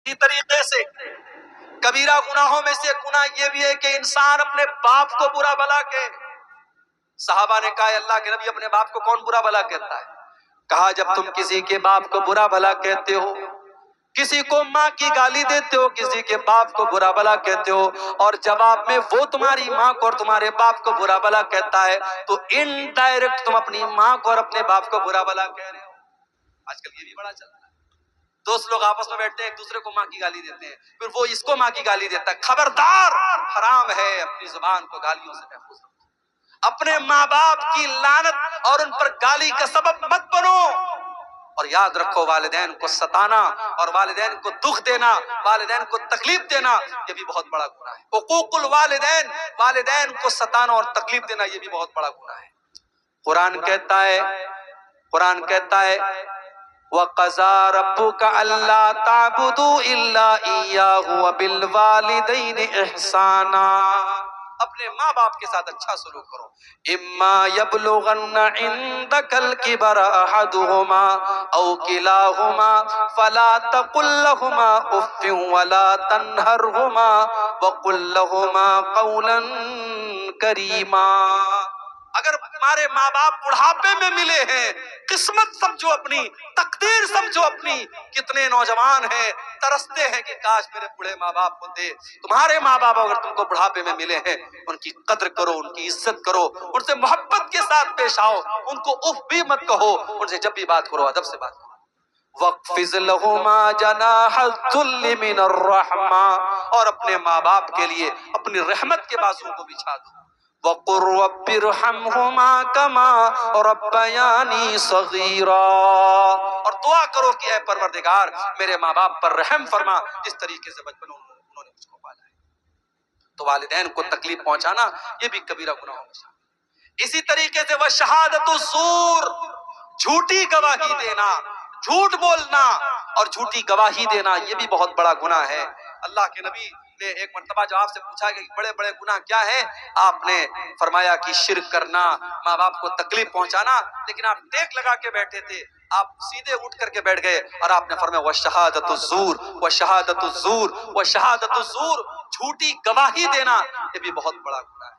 اسی طریقے سے کبیرہ گناہوں میں سے گناہ یہ بھی ہے کہ انسان اپنے باپ کو برا بھلا کہے۔ صحابہ نے کہا اللہ کے نبی اپنے باپ کو کون برا بھلا کہتا ہے؟ کہا جب تم کسی کے باپ کو برا بھلا کہتے ہو، کسی کو ماں کی گالی دیتے ہو، کسی کے باپ کو برا بھلا کہتے ہو، اور جواب میں وہ تمہاری ماں کو اور تمہارے باپ کو برا بھلا کہتا ہے، تو انڈائریکٹ تم اپنی ماں کو اور اپنے باپ کو برا بھلا کہہ رہے ہو۔ آج کل یہ بھی بڑا چل رہا ہے، دوست لوگ آپس میں بیٹھتے ہیں ایک دوسرے کو ماں کی گالی دیتے ہیں، پھر وہ اس کو ماں کی گالی دیتا ہے۔ خبردار، حرام ہے، اپنی زبان کو گالیوں سے محفوظ رکھو۔ اپنے ماں باپ کی لعنت اور ان پر گالی کا سبب مت بنو، اور یاد رکھو والدین کو ستانا اور والدین کو دکھ دینا، والدین کو تکلیف دینا، یہ بھی بہت بڑا گناہ ہے۔ حقوق الوالدین، والدین کو ستانا اور تکلیف دینا یہ بھی بہت بڑا گناہ ہے۔ قرآن کہتا ہے وَقَضَىٰ رَبُّكَ أَلَّا تَعْبُدُوا إِلَّا إِيَّاهُ وَبِالْوَالِدَيْنِ إِحْسَانًا، اپنے ماں باپ کے ساتھ اچھا سلوک کرو۔ اِمَّا يَبْلُغَنَّ عِندَكَ الْكِبَرَ أَحَدُهُمَا أَوْ كِلَاهُمَا فَلَا تَقُل لَّهُمَا أُفٍّ وَلَا تَنْهَرْهُمَا وَقُل لَّهُمَا قَوْلًا كَرِيمًا۔ اگر ہمارے ماں باپ بڑھاپے میں ملے ہیں، قسمت سمجھو اپنی، تقدیر سمجھو اپنی۔ کتنے نوجوان ہیں ترستے ہیں کہ کاش میرے بڑے ماں باپ ہوتے۔ تمہارے ماں باپ اگر تم کو بڑھاپے میں ملے ہیں، ان کی قدر کرو، ان کی عزت کرو، ان سے محبت کے ساتھ پیش آؤ، ان کو اف بھی مت کہو، ان سے جب بھی بات کرو ادب سے بات کرو۔ وَاخْفِضْ لَهُمَا جَنَاحَ الذُّلِّ مِنَ الرَّحْمَةِ، اور اپنے ماں باپ کے لیے اپنی رحمت کے بازو کو بچھا دو۔ وَقُلْ رَبِّ ارْحَمْهُمَا كَمَا رَبَّيَانِي صَغِيرًا، اور دعا کرو کہ اے پروردگار میرے ماں باپ پر رحم فرما جس طریقے سے بچپن میں انہوں نے مجھ کو پالا ہے۔ تو والدین کو تکلیف پہنچانا یہ بھی کبیرہ گناہوں میں شامل ہے۔ اسی طریقے سے وَشَہَادَةُ الزُّورِ، جھوٹی گواہی دینا، جھوٹ بولنا اور جھوٹی گواہی دینا یہ بھی بہت بڑا گناہ ہے۔ اللہ کے نبی نے ایک مرتبہ جو آپ سے پوچھا کہ بڑے بڑے گناہ کیا ہیں، آپ نے فرمایا کہ شرک کرنا، ماں باپ کو تکلیف پہنچانا، لیکن آپ ٹیک لگا کے بیٹھے تھے، آپ سیدھے اٹھ کر کے بیٹھ گئے اور آپ نے فرمایا وَشَہَادَةُ الزُّورِ وَشَہَادَةُ الزُّورِ وَشَہَادَةُ الزُّورِ، جھوٹی گواہی دینا یہ بھی بہت بڑا گناہ ہے۔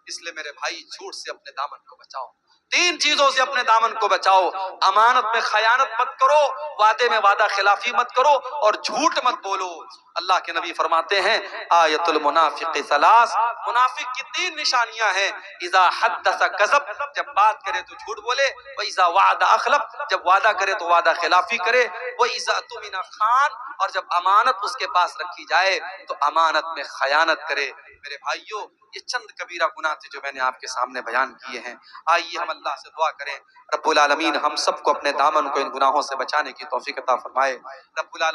اس لیے میرے بھائی جھوٹ سے اپنے دامن کو بچاؤ، تین چیزوں سے اپنے دامن کو بچاؤ، امانت میں خیانت مت کرو، وعدے میں وعدہ خلافی مت کرو، اور جھوٹ مت بولو۔ اللہ کے نبی فرماتے ہیں آیت المنافق ثلاث، منافق کی تین نشانیاں ہیں، اذا حدث کذب، جب بات کرے تو جھوٹ بولے، واذا وعد اخلف، جب وعدہ کرے تو وعدہ خلافی کرے، واذا اؤتمن خان، اور جب امانت اس کے پاس رکھی جائے تو امانت میں خیانت کرے۔ میرے بھائیوں یہ چند کبیرہ گناہ تھے جو میں نے آپ کے سامنے بیان کیے ہیں۔ آئیے ہم اللہ سے دعا کریں رب العالمین ہم سب کو اپنے دامن کو ان گناہوں سے بچانے کی توفیق عطا فرمائے۔ رب العالمین